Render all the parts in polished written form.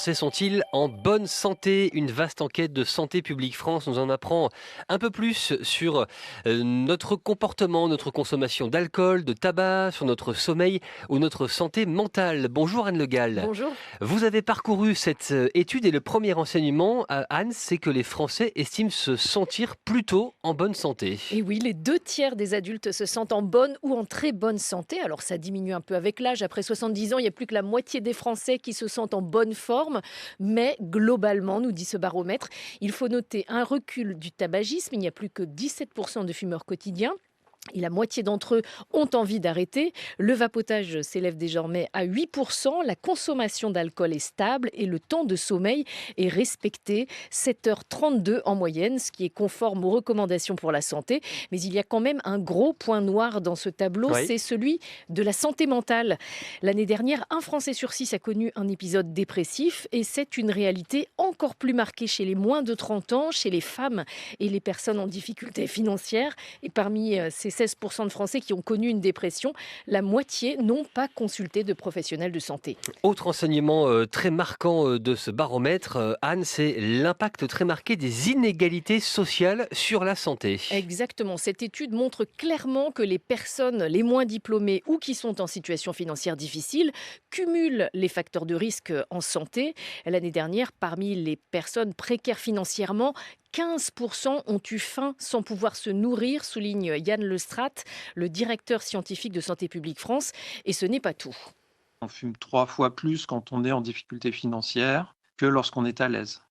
Français sont-ils en bonne santé? Une vaste enquête de Santé publique France nous en apprend un peu plus sur notre comportement, notre consommation d'alcool, de tabac, sur notre sommeil ou notre santé mentale. Bonjour Anne Le Gall. Bonjour. Vous avez parcouru cette étude et le premier enseignement, Anne, c'est que les Français estiment se sentir plutôt en bonne santé. Et oui, les 2 tiers des adultes se sentent en bonne ou en très bonne santé. Alors ça diminue un peu avec l'âge. Après 70 ans, il n'y a plus que la moitié des Français qui se sentent en bonne forme. Mais globalement, nous dit ce baromètre, il faut noter un recul du tabagisme. Il n'y a plus que 17% de fumeurs quotidiens. Et la moitié d'entre eux ont envie d'arrêter. Le vapotage s'élève désormais à 8%. La consommation d'alcool est stable et le temps de sommeil est respecté. 7h32 en moyenne, ce qui est conforme aux recommandations pour la santé. Mais il y a quand même un gros point noir dans ce tableau, Oui. c'est celui de la santé mentale. L'année dernière, un Français sur 6 a connu un épisode dépressif et c'est une réalité encore plus marquée chez les moins de 30 ans, chez les femmes et les personnes en difficulté financière. Et parmi ces 16% de Français qui ont connu une dépression, la moitié n'ont pas consulté de professionnels de santé. Autre enseignement très marquant de ce baromètre, Anne, c'est l'impact très marqué des inégalités sociales sur la santé. Exactement. Cette étude montre clairement que les personnes les moins diplômées ou qui sont en situation financière difficile cumulent les facteurs de risque en santé. L'année dernière, parmi les personnes précaires financièrement, 15% ont eu faim sans pouvoir se nourrir, souligne Yann Lestrate, le directeur scientifique de Santé publique France. Et ce n'est pas tout. On fume 3 fois plus quand on est en difficulté financière que lorsqu'on est à l'aise.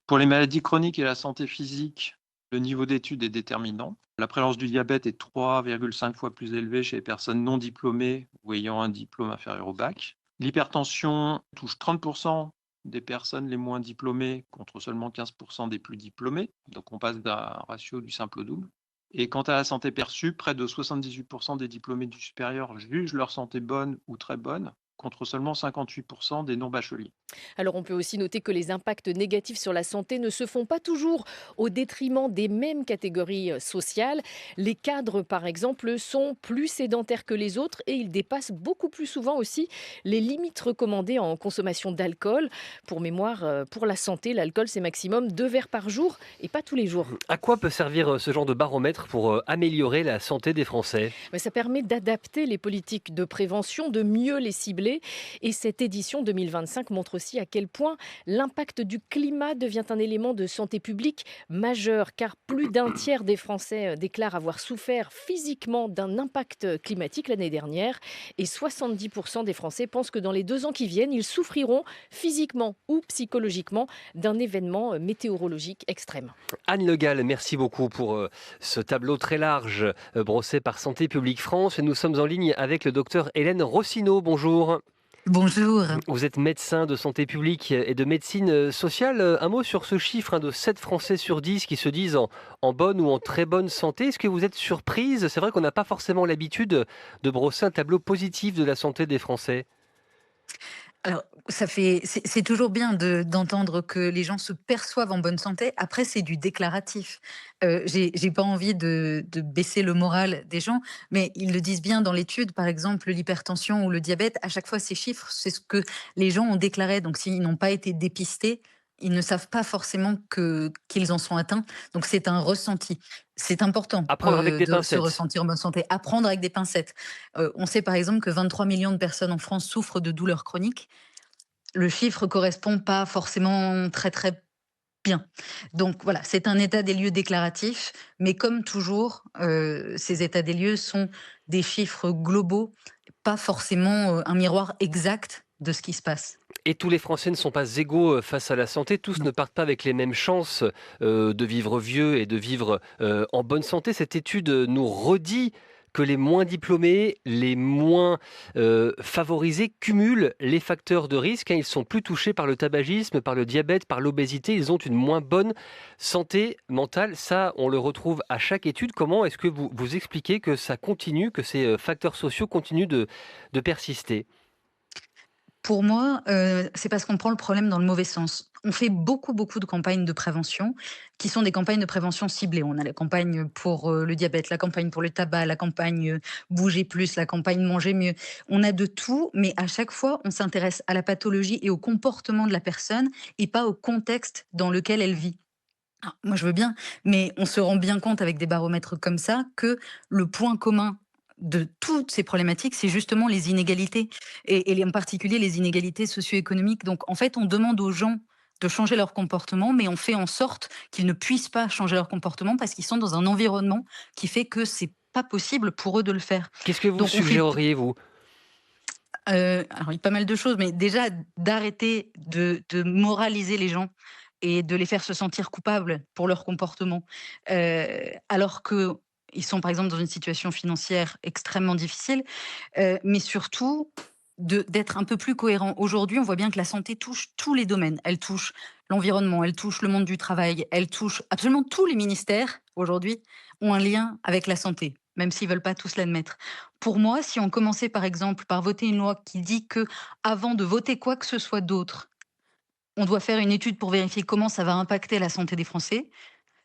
Pour les maladies chroniques et la santé physique, le niveau d'études est déterminant. La prévalence du diabète est 3,5 fois plus élevée chez les personnes non diplômées ou ayant un diplôme inférieur au bac. L'hypertension touche 30% des personnes les moins diplômées contre seulement 15% des plus diplômés. Donc on passe d'un ratio du simple au double. Et quant à la santé perçue, près de 78% des diplômés du supérieur jugent leur santé bonne ou très bonne, contre seulement 58% des non-bacheliers. Alors on peut aussi noter que les impacts négatifs sur la santé ne se font pas toujours au détriment des mêmes catégories sociales. Les cadres, par exemple, sont plus sédentaires que les autres et ils dépassent beaucoup plus souvent aussi les limites recommandées en consommation d'alcool. Pour mémoire, pour la santé, l'alcool, c'est maximum 2 verres par jour et pas tous les jours. À quoi peut servir ce genre de baromètre pour améliorer la santé des Français? Mais ça permet d'adapter les politiques de prévention, de mieux les cibler. Et cette édition 2025 montre aussi à quel point l'impact du climat devient un élément de santé publique majeur, car plus d'un tiers des Français déclarent avoir souffert physiquement d'un impact climatique l'année dernière. Et 70% des Français pensent que dans les 2 ans qui viennent, ils souffriront physiquement ou psychologiquement d'un événement météorologique extrême. Anne Le Gall, merci beaucoup pour ce tableau très large brossé par Santé publique France. Et nous sommes en ligne avec le docteur Hélène Rossineau. Bonjour. Bonjour. Vous êtes médecin de santé publique et de médecine sociale. Un mot sur ce chiffre de 7 Français sur 10 qui se disent en bonne ou en très bonne santé. Est-ce que vous êtes surprise? C'est vrai qu'on n'a pas forcément l'habitude de brosser un tableau positif de la santé des Français. Alors, c'est toujours bien d'entendre que les gens se perçoivent en bonne santé. Après, c'est du déclaratif. J'ai pas envie de baisser le moral des gens, mais ils le disent bien dans l'étude. Par exemple, l'hypertension ou le diabète, à chaque fois, ces chiffres, c'est ce que les gens ont déclaré. Donc, s'ils n'ont pas été dépistés, ils ne savent pas forcément qu'ils en sont atteints. Donc, c'est un ressenti. C'est important À prendre avec des de se pincettes. ressentir en bonne santé. À prendre avec des pincettes. On sait par exemple que 23 millions de personnes en France souffrent de douleurs chroniques. Le chiffre correspond pas forcément très très bien. Donc voilà, c'est un état des lieux déclaratif, mais comme toujours, ces états des lieux sont des chiffres globaux, pas forcément un miroir exact de ce qui se passe. Et tous les Français ne sont pas égaux face à la santé. Tous ne Non. partent pas avec les mêmes chances de vivre vieux et de vivre en bonne santé. Cette étude nous redit que les moins diplômés, les moins favorisés cumulent les facteurs de risque. Ils sont plus touchés par le tabagisme, par le diabète, par l'obésité. Ils ont une moins bonne santé mentale. Ça, on le retrouve à chaque étude. Comment est-ce que vous expliquez que ça continue, que ces facteurs sociaux continuent de persister? Pour moi, c'est parce qu'on prend le problème dans le mauvais sens. On fait beaucoup, beaucoup de campagnes de prévention qui sont des campagnes de prévention ciblées. On a la campagne pour, le diabète, la campagne pour le tabac, la campagne, bouger plus, la campagne manger mieux. On a de tout, mais à chaque fois, on s'intéresse à la pathologie et au comportement de la personne et pas au contexte dans lequel elle vit. Ah, moi, je veux bien, mais on se rend bien compte avec des baromètres comme ça que le point commun de toutes ces problématiques, c'est justement les inégalités et en particulier les inégalités socio-économiques. Donc, en fait, on demande aux gens de changer leur comportement, mais on fait en sorte qu'ils ne puissent pas changer leur comportement parce qu'ils sont dans un environnement qui fait que c'est pas possible pour eux de le faire. Qu'est-ce que vous Donc, on fait suggéreriez, vous? alors il y a pas mal de choses, mais déjà d'arrêter de moraliser les gens et de les faire se sentir coupables pour leur comportement, alors qu'ils sont par exemple dans une situation financière extrêmement difficile, mais surtout d'être un peu plus cohérent. Aujourd'hui, on voit bien que la santé touche tous les domaines. Elle touche l'environnement, elle touche le monde du travail, elle touche absolument tous les ministères aujourd'hui ont un lien avec la santé, même s'ils veulent pas tous l'admettre. Pour moi, si on commençait par exemple par voter une loi qui dit que avant de voter quoi que ce soit d'autre, on doit faire une étude pour vérifier comment ça va impacter la santé des Français,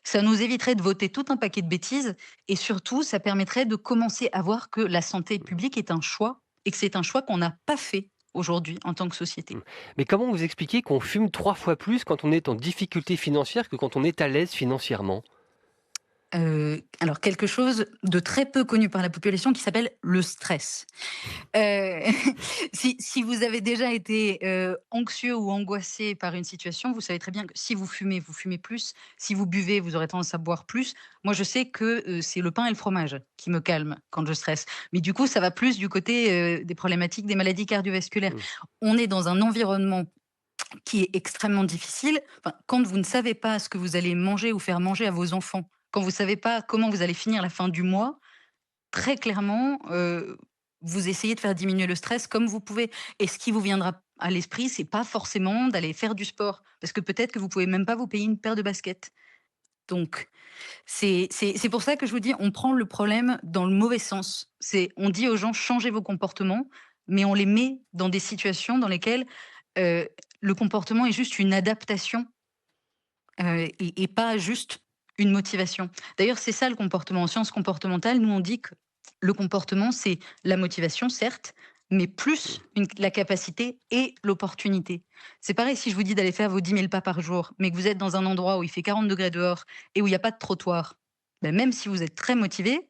ça nous éviterait de voter tout un paquet de bêtises et surtout, ça permettrait de commencer à voir que la santé publique est un choix et que c'est un choix qu'on n'a pas fait aujourd'hui en tant que Mmh. société. Mais comment vous expliquez qu'on fume 3 fois plus quand on est en difficulté financière que quand on est à l'aise financièrement? Alors quelque chose de très peu connu par la population qui s'appelle le stress. Heu, si vous avez déjà été, anxieux ou angoissé par une situation, vous savez très bien que si vous fumez plus. Si vous buvez, vous aurez tendance à boire plus. Moi, je sais que, c'est le pain et le fromage qui me calment quand je stresse. Mais du coup, ça va plus du côté, des problématiques des maladies cardiovasculaires. Mmh. On est dans un environnement qui est extrêmement difficile. Enfin, quand vous ne savez pas ce que vous allez manger ou faire manger à vos enfants, quand vous savez pas comment vous allez finir la fin du mois, très clairement, vous essayez de faire diminuer le stress comme vous pouvez et ce qui vous viendra à l'esprit, c'est pas forcément d'aller faire du sport parce que peut-être que vous pouvez même pas vous payer une paire de baskets. Donc c'est pour ça que je vous dis, on prend le problème dans le mauvais sens. C'est on dit aux gens: «Changez vos comportements», mais on les met dans des situations dans lesquelles, heu, le comportement est juste une adaptation, et pas juste une motivation. D'ailleurs, c'est ça le comportement. En sciences comportementales, nous, on dit que le comportement, c'est la motivation, certes, mais plus la capacité et l'opportunité. C'est pareil si je vous dis d'aller faire vos 10 000 pas par jour, mais que vous êtes dans un endroit où il fait 40 degrés dehors et où il n'y a pas de trottoir. Ben, même si vous êtes très motivé,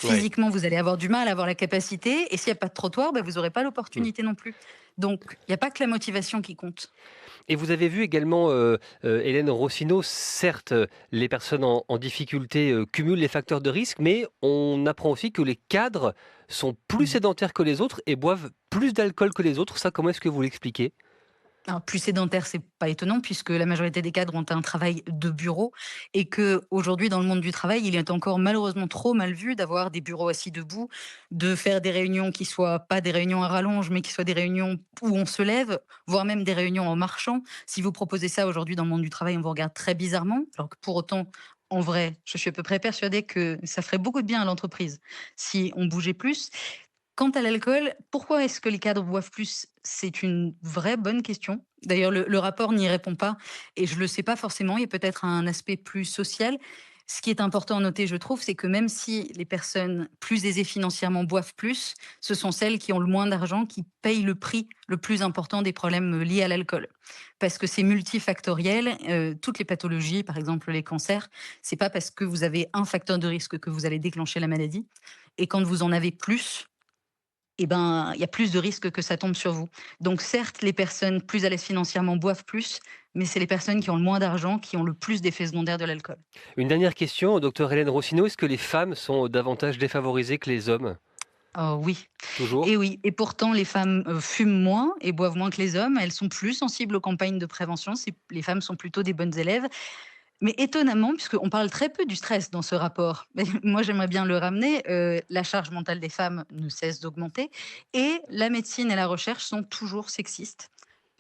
Ouais. physiquement, vous allez avoir du mal à avoir la capacité. Et s'il n'y a pas de trottoir, ben, vous n'aurez pas Mmh. l'opportunité non plus. Donc, il n'y a pas que la motivation qui compte. Et vous avez vu également, Hélène Rossineau, certes, les personnes en difficulté, cumulent les facteurs de risque, mais on apprend aussi que les cadres sont plus sédentaires que les autres et boivent plus d'alcool que les autres. Ça, comment est-ce que vous l'expliquez? Alors, plus sédentaire, c'est pas étonnant puisque la majorité des cadres ont un travail de bureau et que aujourd'hui dans le monde du travail, il est encore malheureusement trop mal vu d'avoir des bureaux assis debout, de faire des réunions qui soient pas des réunions à rallonge, mais qui soient des réunions où on se lève, voire même des réunions en marchant. Si vous proposez ça aujourd'hui dans le monde du travail, on vous regarde très bizarrement, alors que pour autant, en vrai, je suis à peu près persuadée que ça ferait beaucoup de bien à l'entreprise si on bougeait plus. Quant à l'alcool, pourquoi est-ce que les cadres boivent plus? C'est une vraie bonne question. D'ailleurs, le rapport n'y répond pas et je ne le sais pas forcément. Il y a peut-être un aspect plus social. Ce qui est important à noter, je trouve, c'est que même si les personnes plus aisées financièrement boivent plus, ce sont celles qui ont le moins d'argent qui payent le prix le plus important des problèmes liés à l'alcool. Parce que c'est multifactoriel. Toutes les pathologies, par exemple les cancers, c'est pas parce que vous avez un facteur de risque que vous allez déclencher la maladie. Et quand vous en avez plus, eh ben, il y a plus de risques que ça tombe sur vous. Donc certes, les personnes plus à l'aise financièrement boivent plus, mais c'est les personnes qui ont le moins d'argent qui ont le plus d'effets secondaires de l'alcool. Une dernière question, docteur Hélène Rossineau, est-ce que les femmes sont davantage défavorisées que les hommes? Oh Toujours? oui, et pourtant les femmes, fument moins et boivent moins que les hommes. Elles sont plus sensibles aux campagnes de prévention. C'est les femmes sont plutôt des bonnes élèves. Mais étonnamment, puisqu'on parle très peu du stress dans ce rapport, mais moi j'aimerais bien le ramener, la charge mentale des femmes ne cesse d'augmenter et la médecine et la recherche sont toujours sexistes.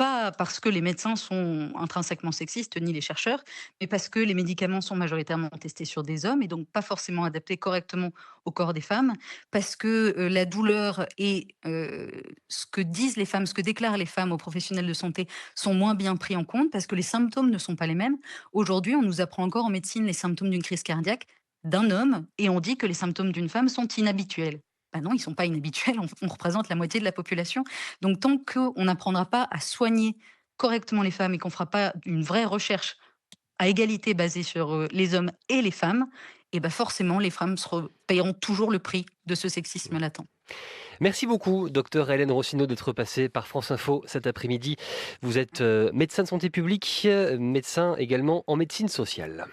pas parce que les médecins sont intrinsèquement sexistes, ni les chercheurs, mais parce que les médicaments sont majoritairement testés sur des hommes et donc pas forcément adaptés correctement au corps des femmes, parce que la douleur et ce que disent les femmes, ce que déclarent les femmes aux professionnels de santé sont moins bien pris en compte, parce que les symptômes ne sont pas les mêmes. Aujourd'hui, on nous apprend encore en médecine les symptômes d'une crise cardiaque d'un homme et on dit que les symptômes d'une femme sont inhabituels. Ben non, ils ne sont pas inhabituels, on représente la moitié de la population. Donc tant qu'on n'apprendra pas à soigner correctement les femmes et qu'on ne fera pas une vraie recherche à égalité basée sur les hommes et les femmes, et ben forcément les femmes payeront toujours le prix de ce sexisme latent. Merci beaucoup, docteur Hélène Rossineau, d'être passée par France Info cet après-midi. Vous êtes médecin de santé publique, médecin également en médecine sociale.